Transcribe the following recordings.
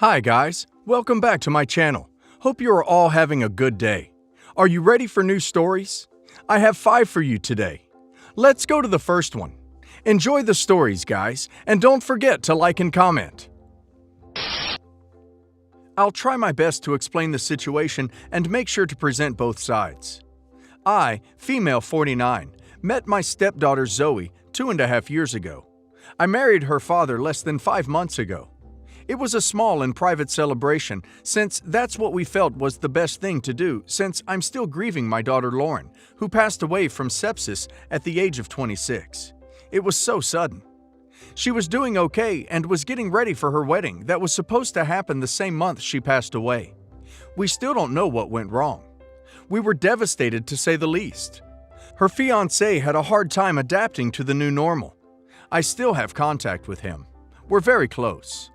Hi guys, welcome back to my channel. Hope you are all having a good day. Are you ready for new stories? I have 5 for you today. Let's go to the first one. Enjoy the stories, guys, and don't forget to like and comment. I'll try my best to explain the situation and make sure to present both sides. I, female 49, met my stepdaughter Zoe 2.5 years ago. I married her father less than 5 months ago. It was a small and private celebration, since that's what we felt was the best thing to do, since I'm still grieving my daughter Lauren, who passed away from sepsis at the age of 26. It was so sudden. She was doing okay and was getting ready for her wedding that was supposed to happen the same month she passed away. We still don't know what went wrong. We were devastated, to say the least. Her fiancé had a hard time adapting to the new normal. I still have contact with him. We're very close.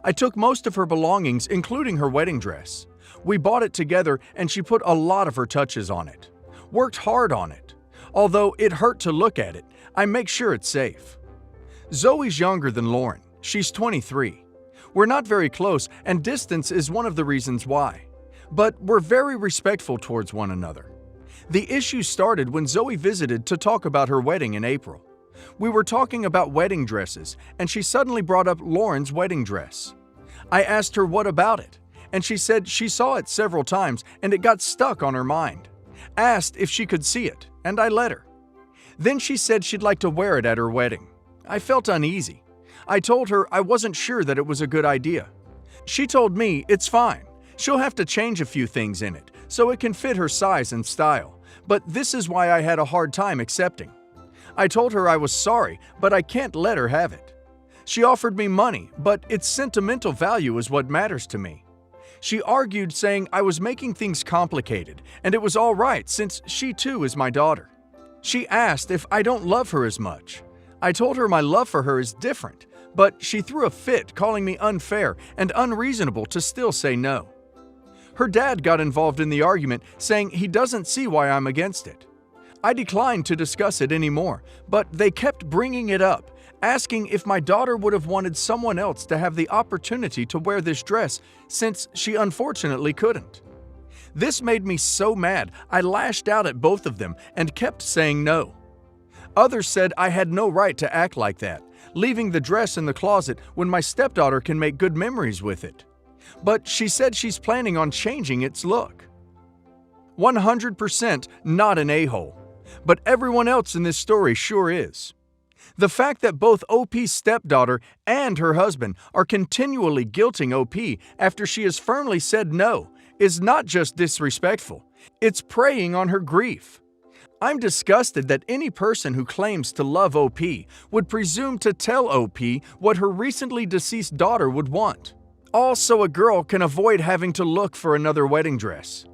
I took most of her belongings, including her wedding dress. We bought it together and she put a lot of her touches on it. Worked hard on it. Although it hurt to look at it, I make sure it's safe. Zoe's younger than Lauren. She's 23. We're not very close, and distance is one of the reasons why. But we're very respectful towards one another. The issue started when Zoe visited to talk about her wedding in April. We were talking about wedding dresses, and she suddenly brought up Lauren's wedding dress. I asked her what about it, and she said she saw it several times and it got stuck on her mind. Asked if she could see it, and I let her. Then she said she'd like to wear it at her wedding. I felt uneasy. I told her I wasn't sure that it was a good idea. She told me it's fine. She'll have to change a few things in it so it can fit her size and style, but this is why I had a hard time accepting. I told her I was sorry, but I can't let her have it. She offered me money, but its sentimental value is what matters to me. She argued, saying I was making things complicated, and it was all right since she too is my daughter. She asked if I don't love her as much. I told her my love for her is different, but she threw a fit, calling me unfair and unreasonable to still say no. Her dad got involved in the argument, saying he doesn't see why I'm against it. I declined to discuss it anymore, but they kept bringing it up, asking if my daughter would have wanted someone else to have the opportunity to wear this dress since she unfortunately couldn't. This made me so mad I lashed out at both of them and kept saying no. Others said I had no right to act like that, leaving the dress in the closet when my stepdaughter can make good memories with it. But she said she's planning on changing its look. 100% not an a-hole, but everyone else in this story sure is. The fact that both OP's stepdaughter and her husband are continually guilting OP after she has firmly said no is not just disrespectful, it's preying on her grief. I'm disgusted that any person who claims to love OP would presume to tell OP what her recently deceased daughter would want. Also, a girl can avoid having to look for another wedding dress.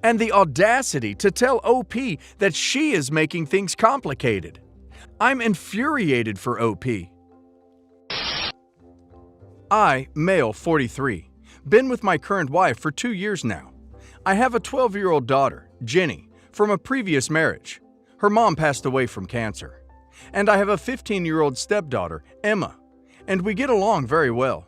And the audacity to tell OP that she is making things complicated. I'm infuriated for OP. I, male 43, been with my current wife for 2 years now. I have a 12-year-old daughter, Jenny, from a previous marriage. Her mom passed away from cancer. And I have a 15-year-old stepdaughter, Emma, and we get along very well.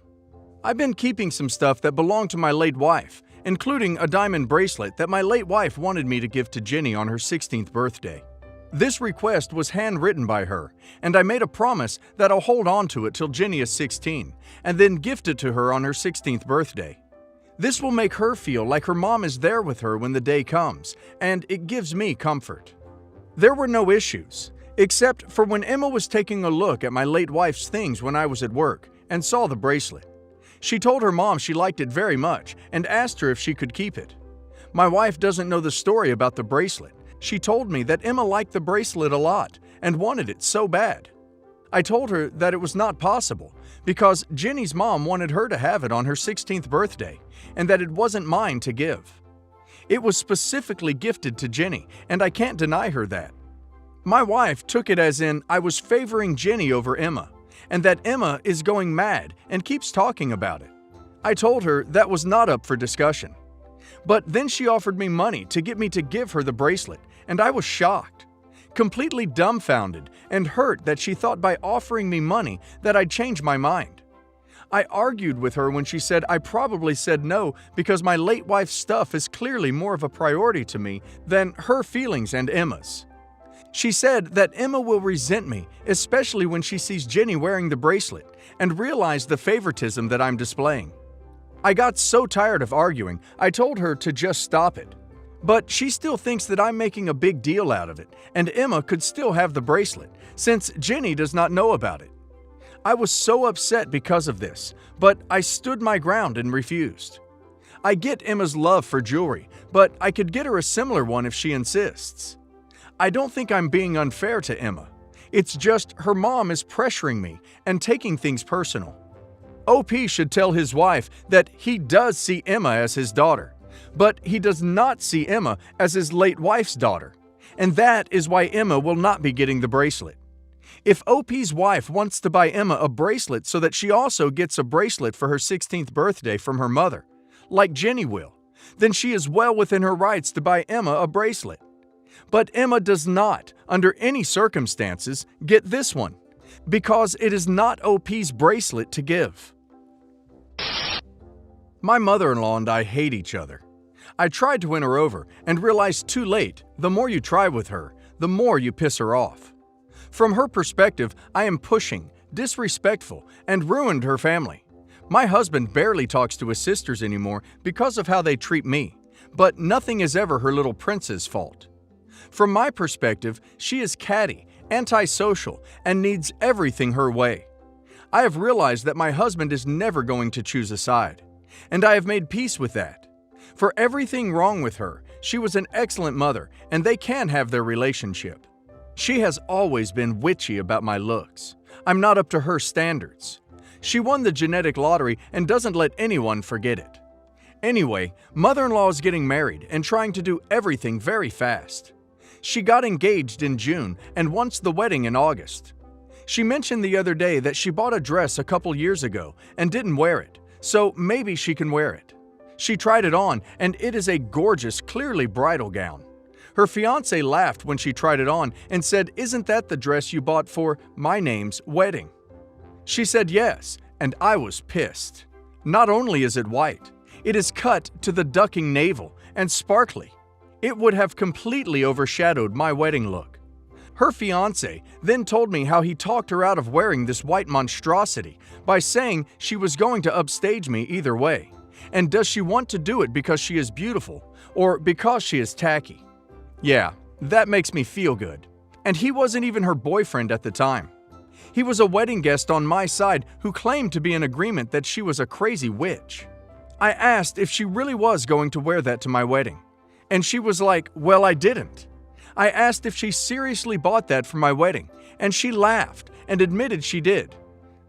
I've been keeping some stuff that belonged to my late wife, including a diamond bracelet that my late wife wanted me to give to Jenny on her 16th birthday. This request was handwritten by her, and I made a promise that I'll hold on to it till Jenny is 16, and then gift it to her on her 16th birthday. This will make her feel like her mom is there with her when the day comes, and it gives me comfort. There were no issues, except for when Emma was taking a look at my late wife's things when I was at work and saw the bracelet. She told her mom she liked it very much and asked her if she could keep it. My wife doesn't know the story about the bracelet. She told me that Emma liked the bracelet a lot and wanted it so bad. I told her that it was not possible because Jenny's mom wanted her to have it on her 16th birthday and that it wasn't mine to give. It was specifically gifted to Jenny, and I can't deny her that. My wife took it as in I was favoring Jenny over Emma, and that Emma is going mad and keeps talking about it. I told her that was not up for discussion. But then she offered me money to get me to give her the bracelet, and I was shocked, completely dumbfounded and hurt that she thought by offering me money that I'd change my mind. I argued with her when she said I probably said no because my late wife's stuff is clearly more of a priority to me than her feelings and Emma's. She said that Emma will resent me, especially when she sees Jenny wearing the bracelet, and realize the favoritism that I'm displaying. I got so tired of arguing, I told her to just stop it. But she still thinks that I'm making a big deal out of it, and Emma could still have the bracelet, since Jenny does not know about it. I was so upset because of this, but I stood my ground and refused. I get Emma's love for jewelry, but I could get her a similar one if she insists. I don't think I'm being unfair to Emma. It's just her mom is pressuring me and taking things personal. OP should tell his wife that he does see Emma as his daughter, but he does not see Emma as his late wife's daughter, and that is why Emma will not be getting the bracelet. If OP's wife wants to buy Emma a bracelet so that she also gets a bracelet for her 16th birthday from her mother, like Jenny will, then she is well within her rights to buy Emma a bracelet. But Emma does not, under any circumstances, get this one, because it is not OP's bracelet to give. My mother-in-law and I hate each other. I tried to win her over and realized too late, the more you try with her, the more you piss her off. From her perspective, I am pushing, disrespectful, and ruined her family. My husband barely talks to his sisters anymore because of how they treat me, but nothing is ever her little prince's fault. From my perspective, she is catty, antisocial, and needs everything her way. I have realized that my husband is never going to choose a side, and I have made peace with that. For everything wrong with her, she was an excellent mother, and they can have their relationship. She has always been witchy about my looks. I'm not up to her standards. She won the genetic lottery and doesn't let anyone forget it. Anyway, mother-in-law is getting married and trying to do everything very fast. She got engaged in June and wants the wedding in August. She mentioned the other day that she bought a dress a couple years ago and didn't wear it, so maybe she can wear it. She tried it on, and it is a gorgeous, clearly bridal gown. Her fiancé laughed when she tried it on and said, "Isn't that the dress you bought for my name's wedding?" She said yes, and I was pissed. Not only is it white, it is cut to the ducking navel and sparkly. It would have completely overshadowed my wedding look. Her fiancé then told me how he talked her out of wearing this white monstrosity by saying she was going to upstage me either way. And does she want to do it because she is beautiful or because she is tacky? Yeah, that makes me feel good. And he wasn't even her boyfriend at the time. He was a wedding guest on my side who claimed to be in agreement that she was a crazy witch. I asked if she really was going to wear that to my wedding. And she was like, "Well, I didn't." I asked if she seriously bought that for my wedding, and she laughed and admitted she did.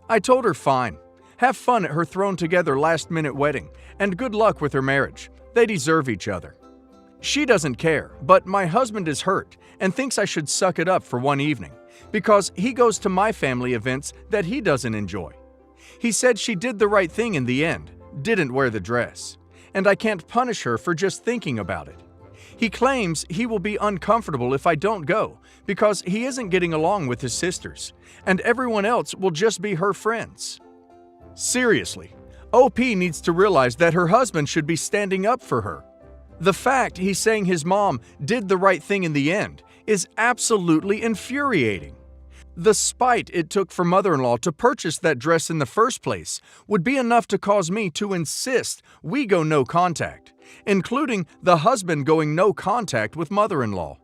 I told her fine. Have fun at her thrown-together last-minute wedding, and good luck with her marriage. They deserve each other. She doesn't care, but my husband is hurt and thinks I should suck it up for one evening, because he goes to my family events that he doesn't enjoy. He said she did the right thing in the end, didn't wear the dress, and I can't punish her for just thinking about it. He claims he will be uncomfortable if I don't go because he isn't getting along with his sisters, and everyone else will just be her friends. Seriously, OP needs to realize that her husband should be standing up for her. The fact he's saying his mom did the right thing in the end is absolutely infuriating. The spite it took for mother-in-law to purchase that dress in the first place would be enough to cause me to insist we go no contact, including the husband going no contact with mother-in-law.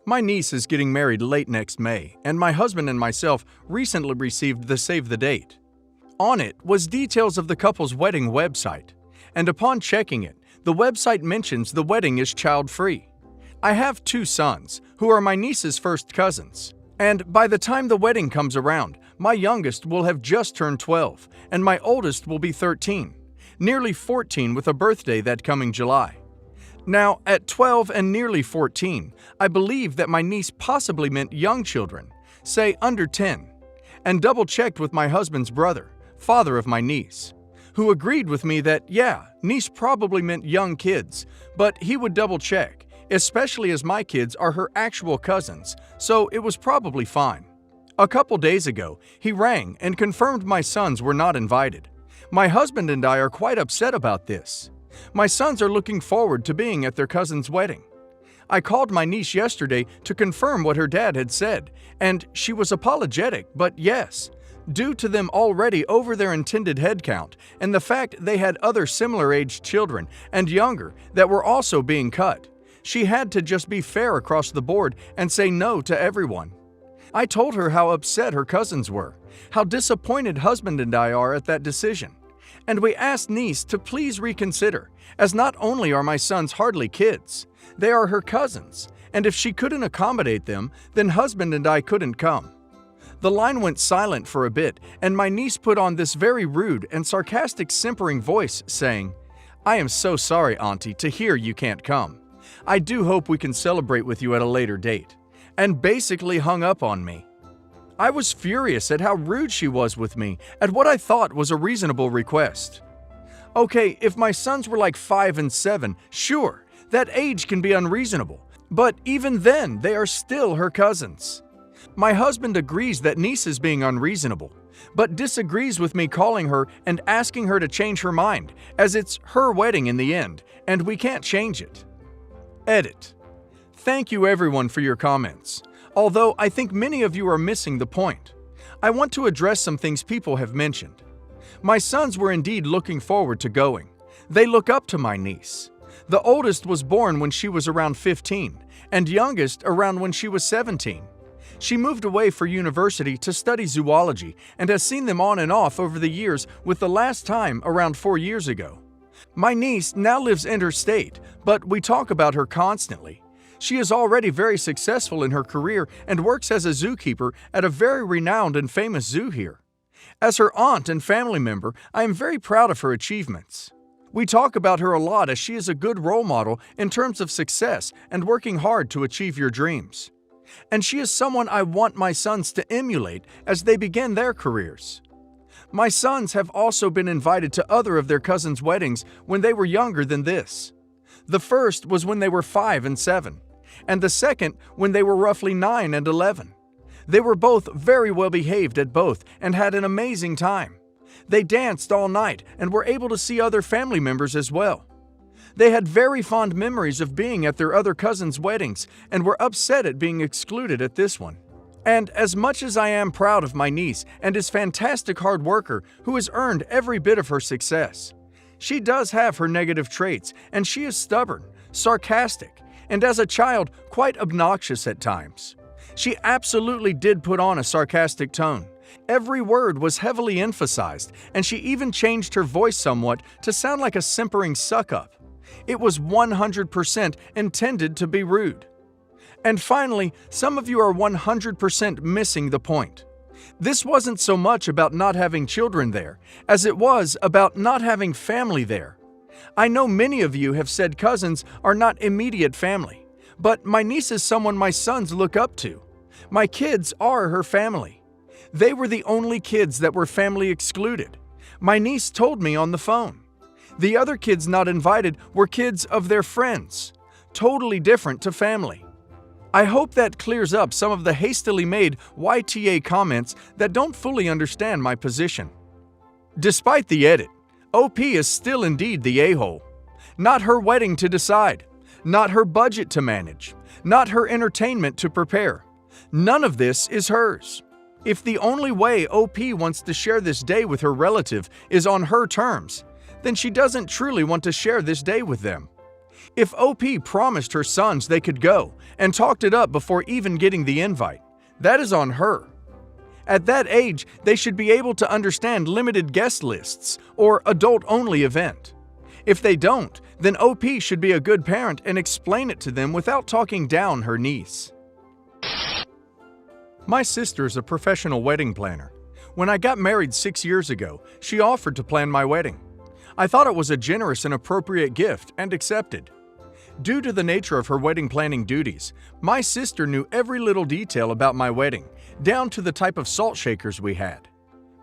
My niece is getting married late next May, and my husband and myself recently received the save the date. On it was details of the couple's wedding website, and upon checking it, the website mentions the wedding is child-free. I have 2 sons, who are my niece's first cousins, and by the time the wedding comes around, my youngest will have just turned 12, and my oldest will be 13, nearly 14 with a birthday that coming July. Now, at 12 and nearly 14, I believe that my niece possibly meant young children, say under 10, and double-checked with my husband's brother, father of my niece, who agreed with me that, yeah, niece probably meant young kids, but he would double-check, especially as my kids are her actual cousins, so it was probably fine. A couple days ago, he rang and confirmed my sons were not invited. My husband and I are quite upset about this. My sons are looking forward to being at their cousin's wedding. I called my niece yesterday to confirm what her dad had said, and she was apologetic, but yes, due to them already over their intended head count and the fact they had other similar-aged children and younger that were also being cut, she had to just be fair across the board and say no to everyone. I told her how upset her cousins were, how disappointed husband and I are at that decision, and we asked niece to please reconsider, as not only are my sons hardly kids, they are her cousins, and if she couldn't accommodate them, then husband and I couldn't come. The line went silent for a bit, and my niece put on this very rude and sarcastic simpering voice, saying, "I am so sorry, Auntie, to hear you can't come. I do hope we can celebrate with you at a later date," and basically hung up on me. I was furious at how rude she was with me, at what I thought was a reasonable request. Okay, if my sons were like 5 and 7, sure, that age can be unreasonable, but even then, they are still her cousins. My husband agrees that niece is being unreasonable, but disagrees with me calling her and asking her to change her mind, as it's her wedding in the end, and we can't change it. Edit. Thank you everyone for your comments, although I think many of you are missing the point. I want to address some things people have mentioned. My sons were indeed looking forward to going. They look up to my niece. The oldest was born when she was around 15, and youngest around when she was 17. She moved away for university to study zoology and has seen them on and off over the years, with the last time around 4 years ago. My niece now lives interstate, but we talk about her constantly. She is already very successful in her career and works as a zookeeper at a very renowned and famous zoo here. As her aunt and family member, I am very proud of her achievements. We talk about her a lot as she is a good role model in terms of success and working hard to achieve your dreams. And she is someone I want my sons to emulate as they begin their careers. My sons have also been invited to other of their cousins' weddings when they were younger than this. The first was when they were 5 and 7, and the second when they were roughly 9 and 11. They were both very well behaved at both and had an amazing time. They danced all night and were able to see other family members as well. They had very fond memories of being at their other cousins' weddings and were upset at being excluded at this one. And as much as I am proud of my niece and is fantastic hard worker who has earned every bit of her success, she does have her negative traits, and she is stubborn, sarcastic, and as a child, quite obnoxious at times. She absolutely did put on a sarcastic tone. Every word was heavily emphasized, and she even changed her voice somewhat to sound like a simpering suck-up. It was 100% intended to be rude. And finally, some of you are 100% missing the point. This wasn't so much about not having children there, as it was about not having family there. I know many of you have said cousins are not immediate family, but my niece is someone my sons look up to. My kids are her family. They were the only kids that were family excluded. My niece told me on the phone. The other kids not invited were kids of their friends, totally different to family. I hope that clears up some of the hastily made YTA comments that don't fully understand my position. Despite the edit, OP is still indeed the a-hole. Not her wedding to decide, not her budget to manage, not her entertainment to prepare. None of this is hers. If the only way OP wants to share this day with her relative is on her terms, then she doesn't truly want to share this day with them. If OP promised her sons they could go and talked it up before even getting the invite, that is on her. At that age, they should be able to understand limited guest lists or adult-only event. If they don't, then OP should be a good parent and explain it to them without talking down her niece. My sister is a professional wedding planner. When I got married 6 years ago, she offered to plan my wedding. I thought it was a generous and appropriate gift and accepted. Due to the nature of her wedding planning duties, my sister knew every little detail about my wedding, down to the type of salt shakers we had.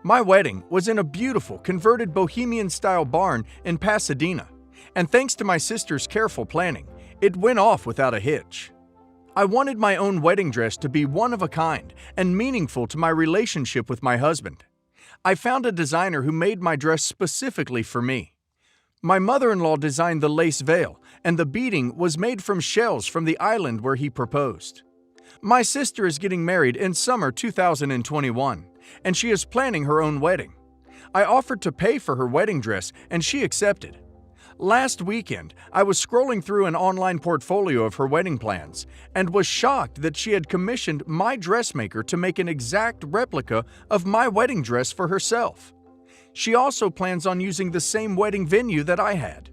My wedding was in a beautiful, converted bohemian-style barn in Pasadena, and thanks to my sister's careful planning, it went off without a hitch. I wanted my own wedding dress to be one of a kind and meaningful to my relationship with my husband. I found a designer who made my dress specifically for me. My mother-in-law designed the lace veil, and the beading was made from shells from the island where he proposed. My sister is getting married in summer 2021, and she is planning her own wedding. I offered to pay for her wedding dress, and she accepted. Last weekend, I was scrolling through an online portfolio of her wedding plans and was shocked that she had commissioned my dressmaker to make an exact replica of my wedding dress for herself. She also plans on using the same wedding venue that I had.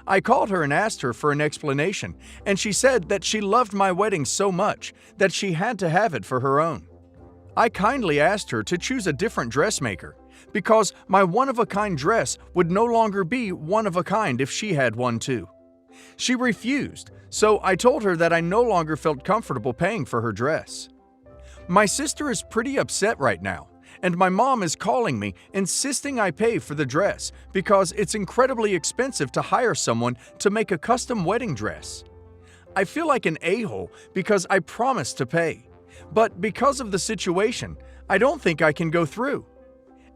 I called her and asked her for an explanation, and she said that she loved my wedding so much that she had to have it for her own. I kindly asked her to choose a different dressmaker, because my one-of-a-kind dress would no longer be one-of-a-kind if she had one too. She refused, so I told her that I no longer felt comfortable paying for her dress. My sister is pretty upset right now, and my mom is calling me insisting I pay for the dress because it's incredibly expensive to hire someone to make a custom wedding dress. I feel like an a-hole because I promised to pay, but because of the situation, I don't think I can go through.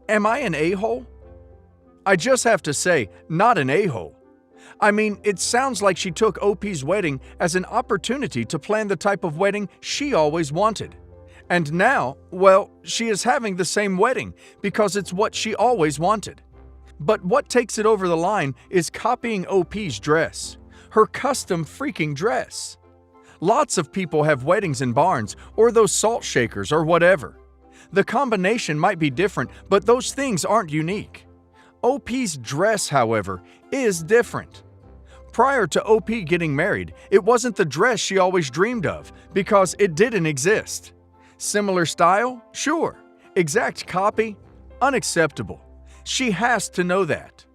Am I an a-hole? I just have to say, not an a-hole. I mean, it sounds like she took OP's wedding as an opportunity to plan the type of wedding she always wanted. And now, well, she is having the same wedding because it's what she always wanted. But what takes it over the line is copying OP's dress, her custom freaking dress. Lots of people have weddings in barns or those salt shakers or whatever. The combination might be different, but those things aren't unique. OP's dress, however, is different. Prior to OP getting married, it wasn't the dress she always dreamed of because it didn't exist. Similar style? Sure. Exact copy? Unacceptable. She has to know that.